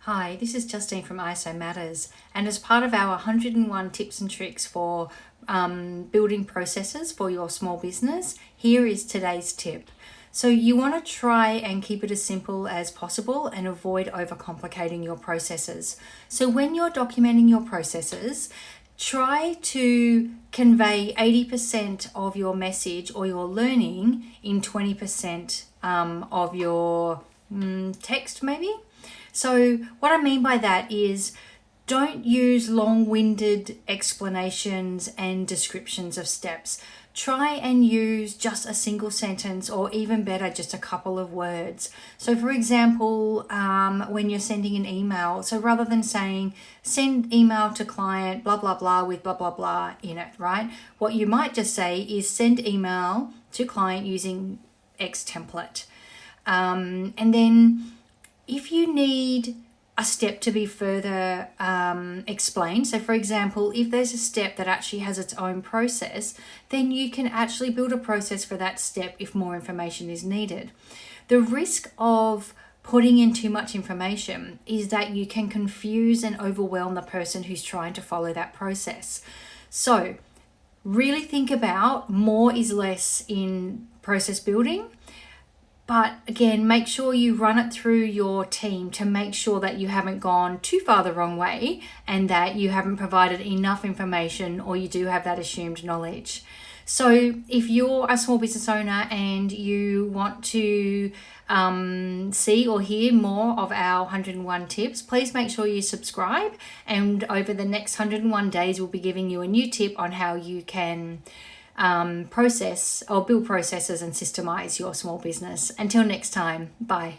Hi, this is Justine from ISO Matters, and as part of our 101 tips and tricks for building processes for your small business, here is today's tip. So you want to try and keep it as simple as possible and avoid overcomplicating your processes. So when you're documenting your processes, try to convey 80% of your message or your learning in 20% of your text maybe. So what I mean by that is don't use long-winded explanations and descriptions of steps. Try and use just a single sentence, or even better, just a couple of words. So for example, when you're sending an email, so rather than saying send email to client blah blah blah with blah blah blah in it, right? What you might just say is send email to client using X template. And then if you need a step to be further explained, so for example, if there's a step that actually has its own process, then you can actually build a process for that step if more information is needed. The risk of putting in too much information is that you can confuse and overwhelm the person who's trying to follow that process. So really think about more is less in process building. But again, make sure you run it through your team to make sure that you haven't gone too far the wrong way and that you haven't provided enough information, or you do have that assumed knowledge. So if you're a small business owner and you want to see or hear more of our 101 tips, please make sure you subscribe. And over the next 101 days, we'll be giving you a new tip on how you can process or build processes and systemize your small business. Until next time, bye.